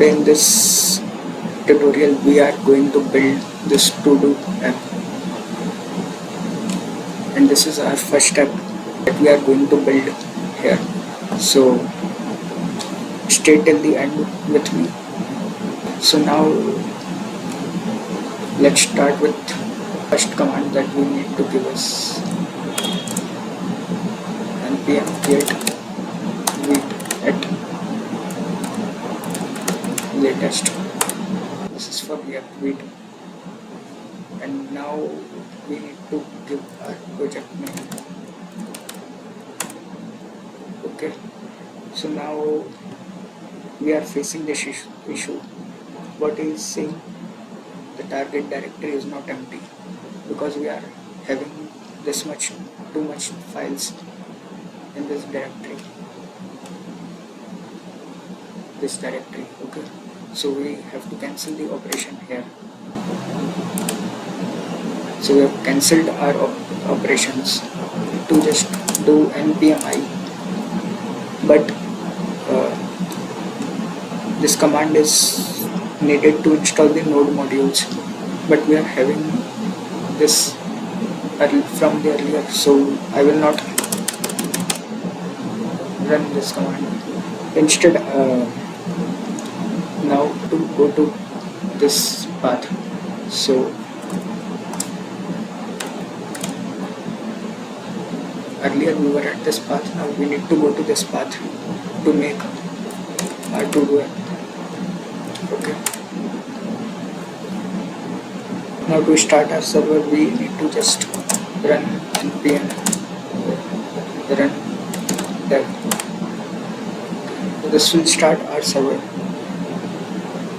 Today in this tutorial we are going to build this TODO app, and this is our first step that we are going to build here. So stay till the end with me. So now let's start with first command that we need to give us npm create at latest. This is for React Vite, and now we need to give our project name. Okay, so now we are facing this issue. What is saying? The target directory is not empty because we are having too much files in this directory. Okay, so we have to cancel the operation here. So we have cancelled our operations to just do npm I, but this command is needed to install the node modules, but we are having this from the earlier, so I will not run this command. Instead, now to go to this path. So earlier we were at this path, now we need to go to this path to make our TODO app. Okay, now to start our server we need to just run npm run dev. This will start our server.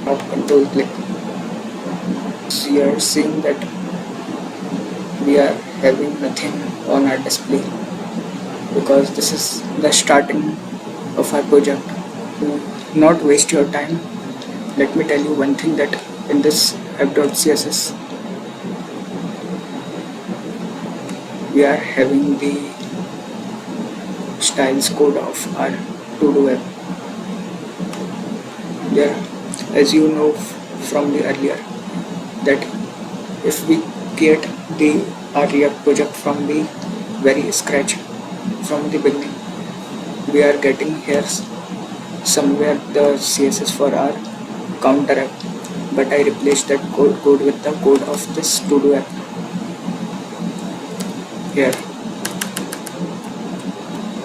Now control click. So you are seeing that we are having nothing on our display because this is the starting of our project. To not waste your time, let me tell you one thing, that in this app.css we are having the styles code of our TODO app. There, as you know from the earlier, that if we create our React project from the very scratch, from the beginning, we are getting here somewhere the CSS for our counter app, but I replaced that code with the code of this TODO app here.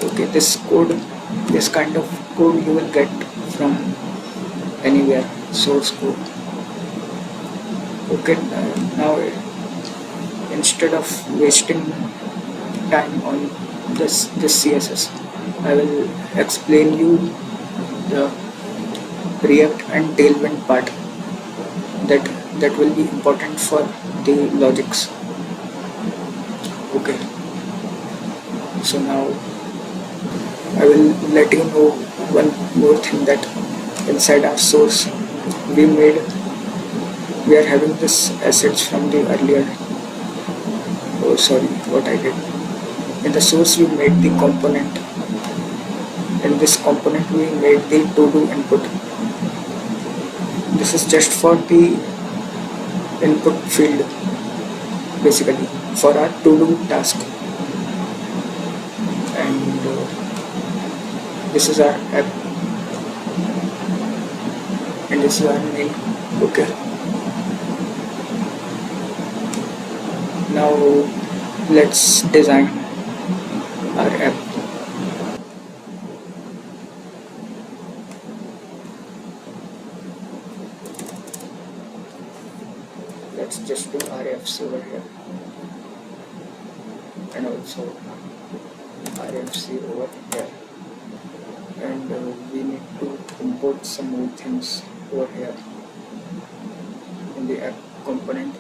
Okay, this kind of code you will get from anywhere, source code. Okay, now instead of wasting time on this CSS, I will explain you the React and tailwind part that will be important for the logics. Okay, so now I will let you know one more thing, that inside our source we are having this assets from the earlier. Oh sorry, what I did. In the source we made the component. In this component we made the TODO input. This is just for the input field, basically for our TODO task. And this is our app, and this is our name. Okay, now let's design our app. Let's just do RFC over here, and also RFC over here, and we need to import some more things over here in the app component,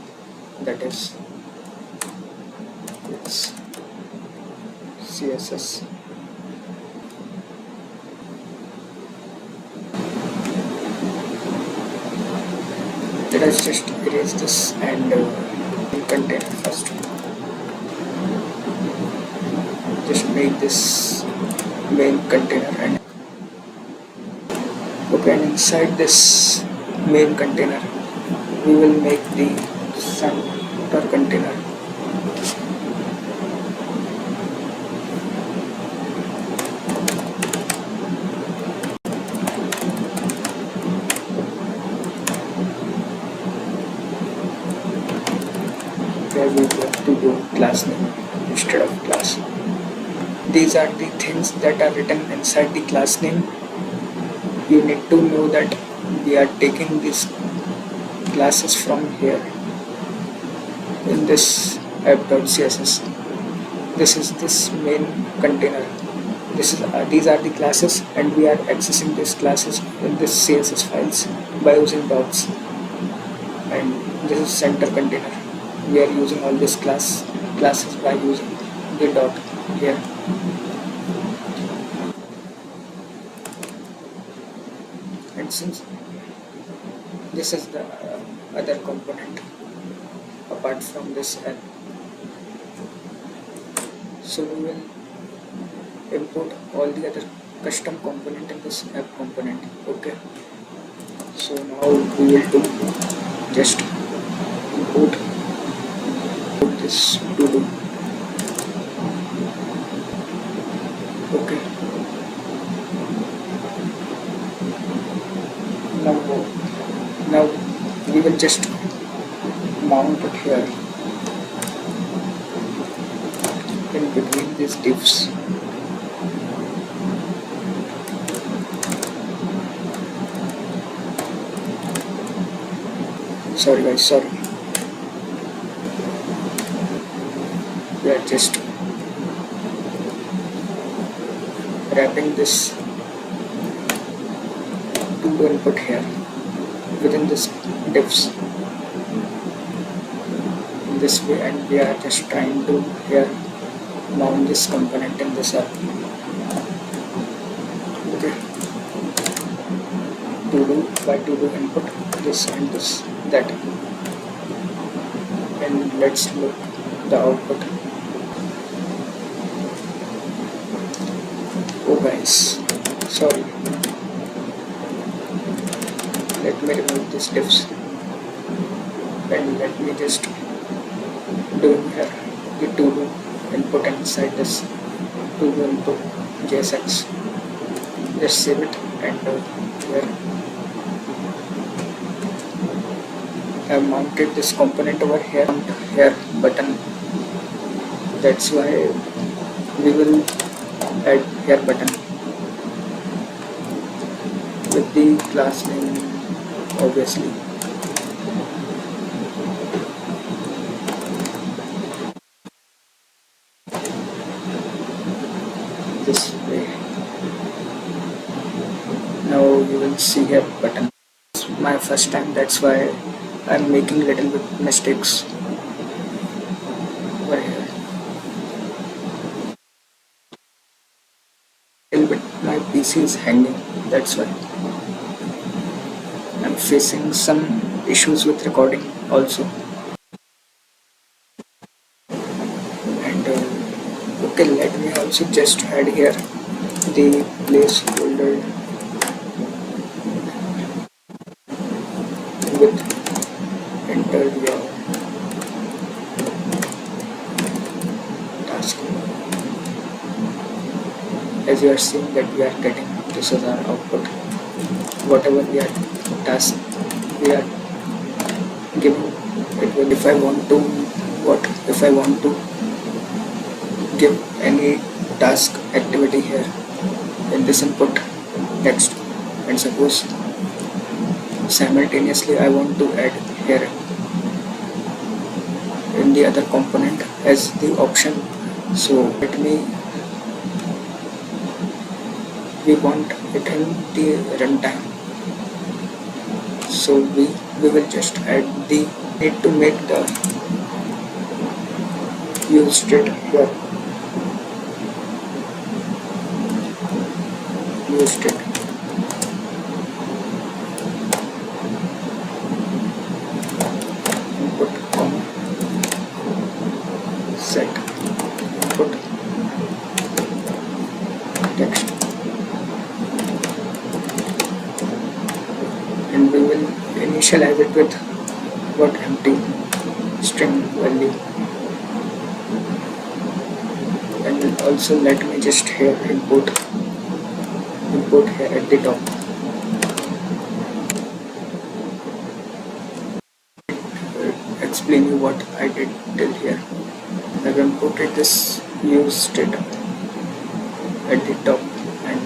that is its CSS. Let us just erase this and container first. Just make this main container, and And inside this main container we will make the center container. Where we have to do class name instead of class. These are the things that are written inside the class name. You need to know that we are taking these classes from here in this app.css. This is this main container. These are the classes, and we are accessing these classes in this CSS files by using dots. And this is center container. We are using all these classes by using the dot here. And since this is the other component apart from this app, so we will import all the other custom component in this app component. Okay, so now we will do just import this todo. Okay, now we will just mount it here in between these divs. Sorry guys, sorry. We are just wrapping this todo input here within this divs in this way, and we are just trying to here mount this component in this app. Okay, todo input this and this that, and let's look the output. Oh guys, sorry, let me remove these divs and let me just do here the todo input inside this todo input JSX. Just save it, and here I have mounted this component over here button. That's why we will add here button with the class name, obviously. This way. Now you will see here button. It's my first time, that's why I'm making little bit mistakes over here. Little bit my PC is hanging, that's why I'm facing some issues with recording also. And okay, let me also just add here the placeholder with enter your task. As you are seeing that we are getting, this is our output. Whatever we are task we are giving, it will, if I want to give any task activity here in this input text, and suppose simultaneously I want to add here in the other component as the option. So let me, we want it in the runtime, so we will just add the, need to make the use state here, use state. Input comma set input text. will initialize it with what empty string value, and also let me just here import here at the top. Explain you what I did till here. I've imported this use state at the top and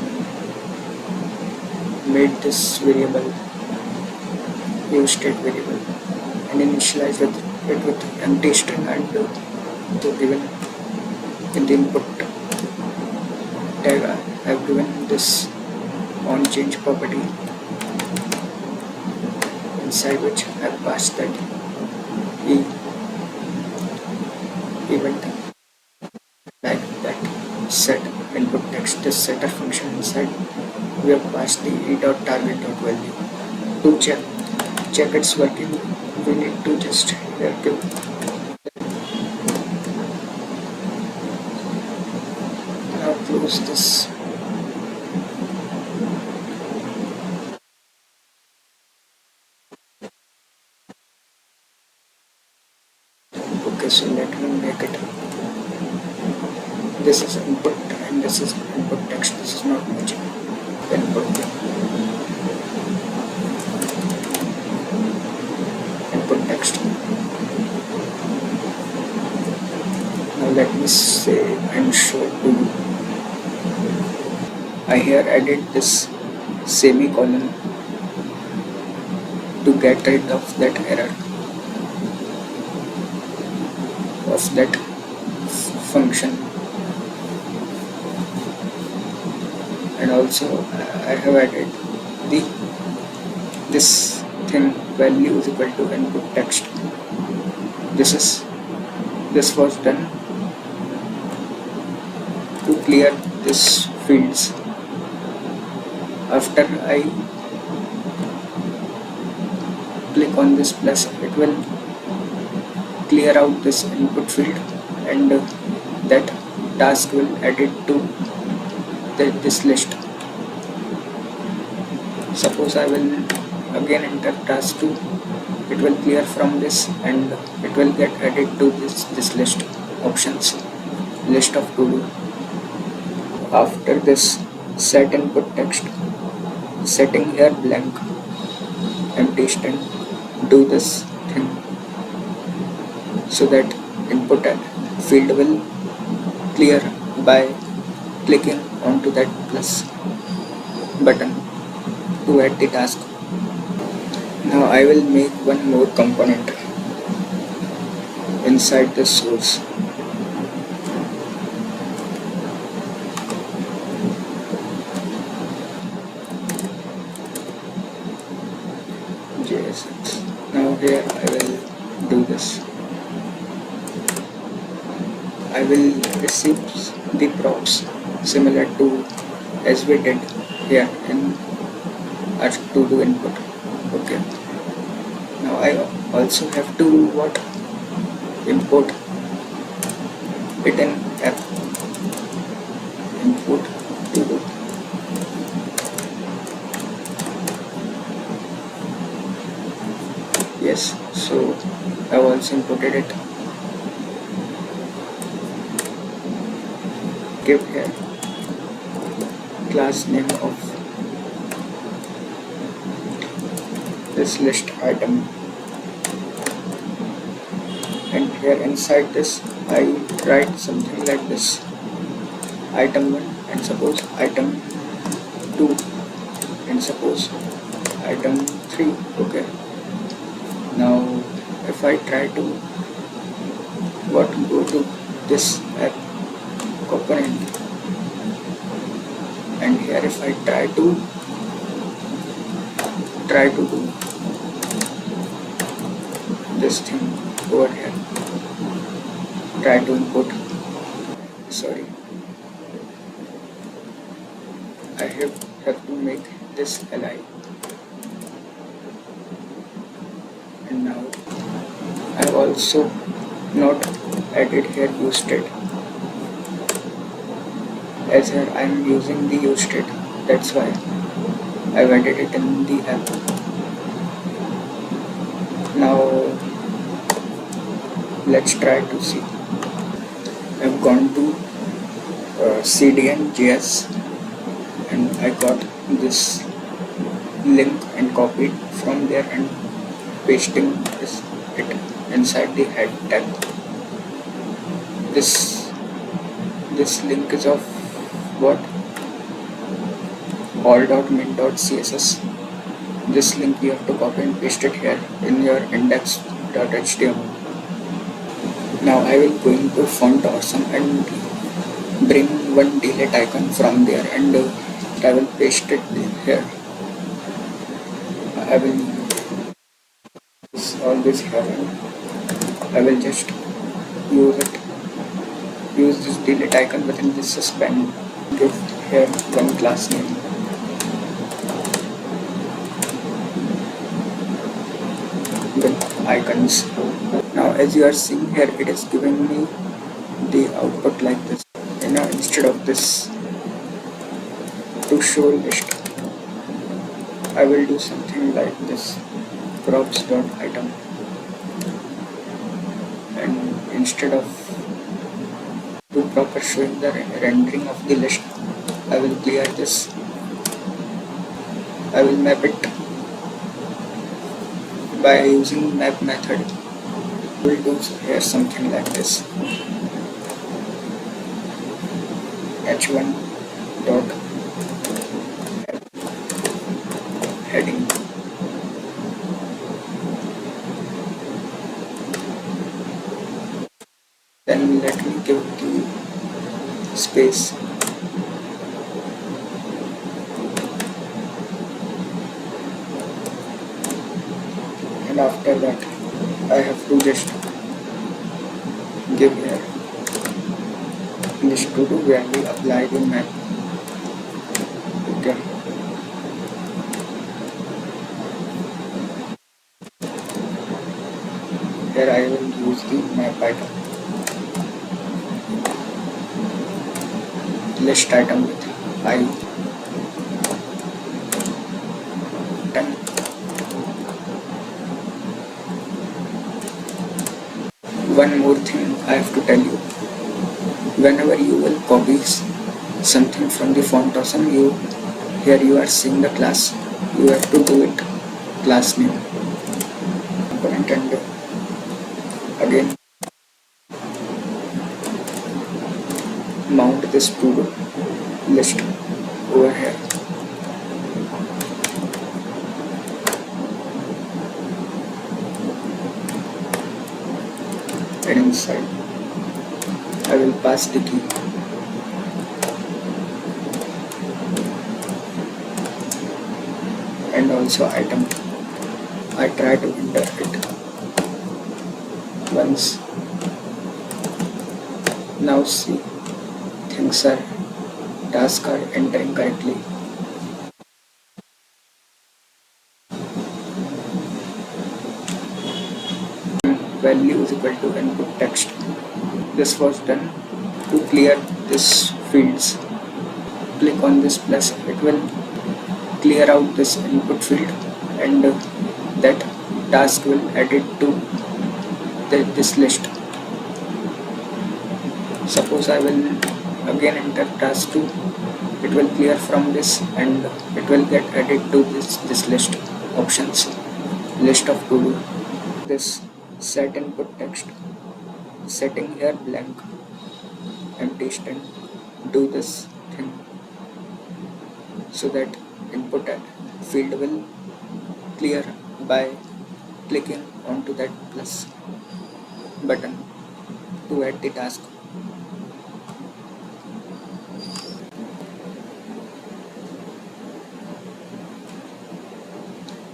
made this variable use state variable and initialize it with empty string, and to given in the input tag I have given this on change property, inside which I have passed that event like that set input text. This setter function inside we have passed the e.target.value. To check it's working, we need to just here give now close this. Okay, so let me make it. This is input and this is input text. This is not matching. Input text. Now let me say and show to you. I here added this semicolon to get rid of that error of that function, and also I have added this thing value is equal to input text. This was done to clear this fields. After I click on this plus, it will clear out this input field, and that task will add it to this list. Suppose I will again enter task 2, it will clear from this and it will get added to this list options, list of to do. After this set input text, setting here blank empty string, do this thing so that input field will clear by clicking onto that plus button to add the task. Now I will make one more component inside the source. JSX. Now here I will do this. I will receive the props similar to as we did here in our to do input. Okay. Now I also have to import it in app import to do. Yes, so I also imported it. Give here class name of this list item, and here inside this I write something like this, item 1 and suppose item 2 and suppose item 3. Okay. Now if I try to go to this app component, and here if I try to do this thing over here, try to import, sorry, I have to make this li, and now I have also not added here use state, as here I am using the use state, that's why I've added it in the app. Let's try to see. I've gone to CDN.js and I got this link and copied from there and pasting it inside the head tag. This link is of what? all.min.css. This link you have to copy and paste it here in your index.html. Now I will go into font awesome and bring one delete icon from there and I will paste it here. I will use all this here and I will just use this delete icon within this suspend. Give here one class name. With icons. Now as you are seeing here, it is giving me the output like this. And now instead of this to show list, I will do something like this props.item, and instead of to proper showing the rendering of the list, I will clear this. I will map it by using map method. We'll do here something like this. h1 dot heading. Then let me give the space. And after that I have to just give here this to do where we apply the map. Okay. Here I will use the map item, list item with I. One more thing I have to tell you. Whenever you will copy something from the font awesome, here you are seeing the class. You have to do it class name component and again mount this to list over here. And inside I will pass the key and also item. I try to enter it once. Now see, tasks are entering correctly. Value is equal to input text. This was done to clear this fields. Click on this plus, it will clear out this input field and that task will add it to this list. Suppose I will again enter task 2, it will clear from this and it will get added to this list options, list of to do. This set input text, setting here blank, empty string, do this thing so that input field will clear by clicking onto that plus button to add the task.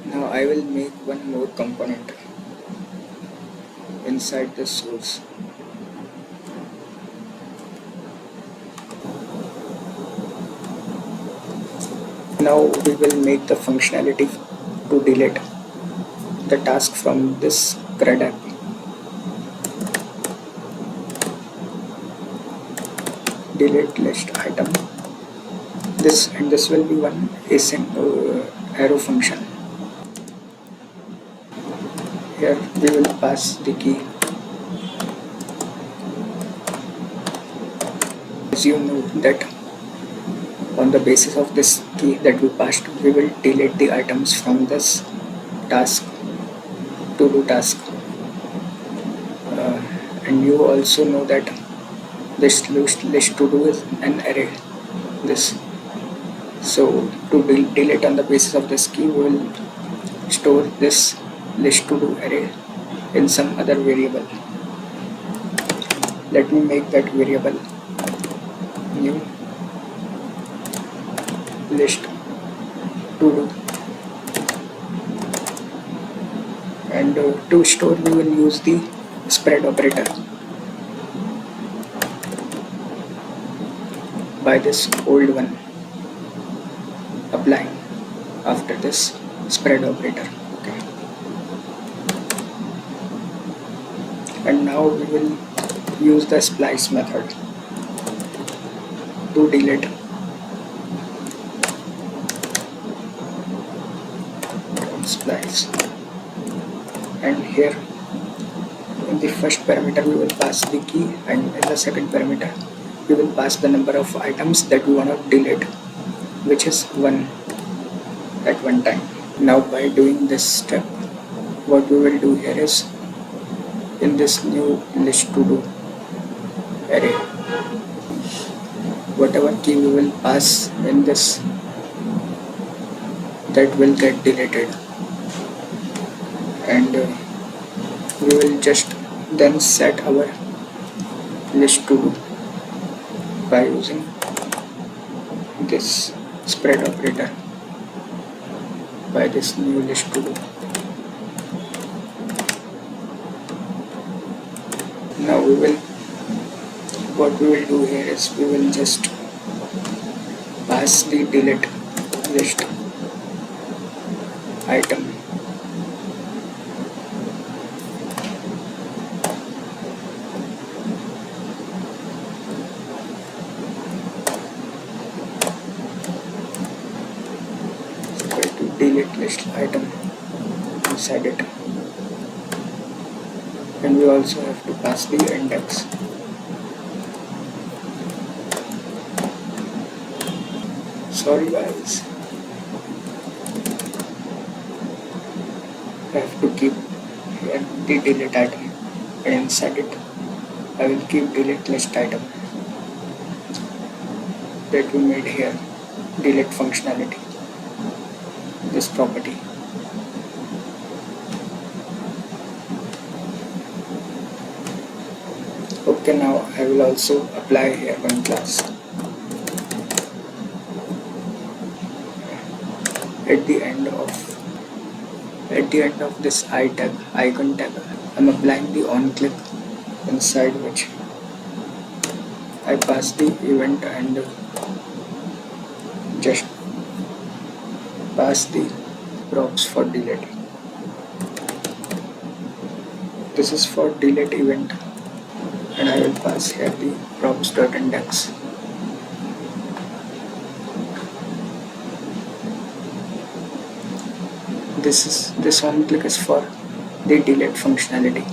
Now I will make one more component inside the source. Now we will make the functionality to delete the task from this CRUD app. Delete list item. This will be one async arrow function. Here we will pass the key as you know that on the basis of this key that we passed, we will delete the items from this task, to do task. And you also know that this list to do is an array. So to delete on the basis of this key, we will store this list to do array in some other variable. Let me make that variable new list to do, and to store we will use the spread operator by this old one, applying after this spread operator. Okay, and now we will use the splice method to delete. Splice, and here in the first parameter we will pass the key, and in the second parameter we will pass the number of items that we want to delete, which is 1 at one time. Now by doing this step, what we will do here is, in this new list to do array, whatever key we will pass in this, that will get deleted, and we will just then set our list to do by using this spread operator by this new list to do. Now what we will do here is, we will just pass the delete list item delete list item inside it, and we also have to pass the index. Sorry guys, I have to keep here the delete item, and inside it I will keep delete list item that we made here, delete functionality, this property. Okay, now I will also apply here one class. At the end of this icon tag, I'm applying the on click, inside which I pass the event and just pass the props for delete. This is for delete event, and I will pass here the props.index. This on click is for the delete functionality.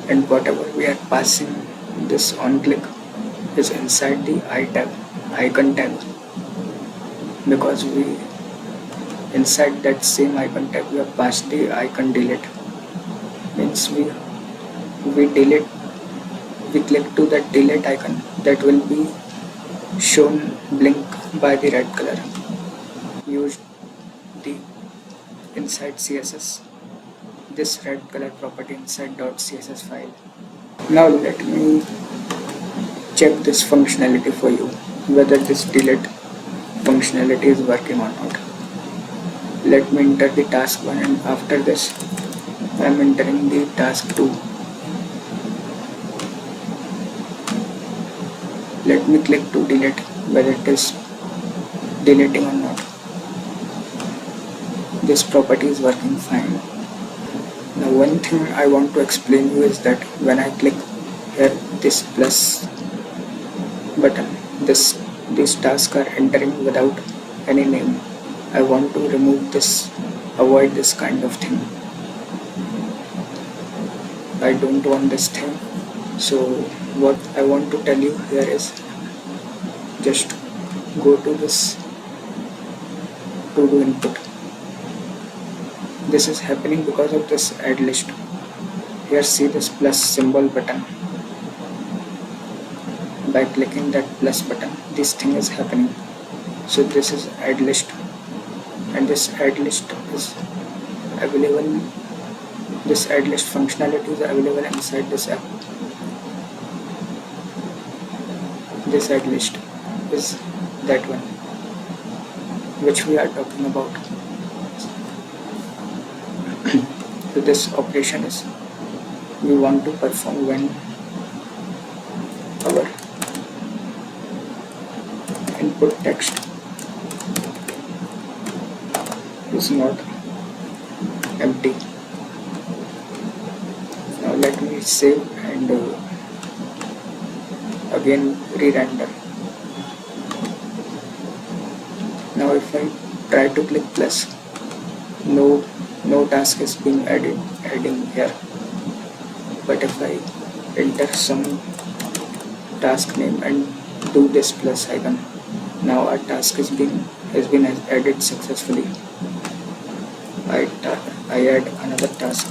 And whatever we are passing this on click is inside the icon tag, because we inside that same icon tag we have passed the icon delete. Means we click to that delete icon, that will be shown blink by the red color. Use the inside CSS, this red color property inside .css file. Now let me check this functionality for you, whether this delete functionality is working or not. Let me enter the task 1, and after this I am entering the task 2. Let me click to delete whether it is deleting or not. This property is working fine. Now one thing I want to explain you is that when I click here this plus button, these tasks are entering without any name. I want to remove this, avoid this kind of thing. I don't want this thing. So what I want to tell you here is just go to this to-do input. This is happening because of this add list. Here see this plus symbol button. By clicking that plus button, this thing is happening. So this is add list, and this add list is available. This add list functionality is available inside this app. This add list is that one which we are talking about. So this operation is we want to perform when our input text is not empty. Now let me save and again re-render. Now if I try to click plus, no task is being adding here. But if I enter some task name and do this plus icon, now our task has been added successfully. I add another task.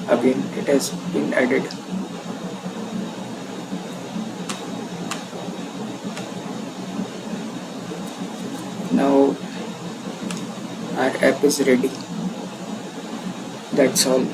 Again it has been added. Now our app is ready. That's all.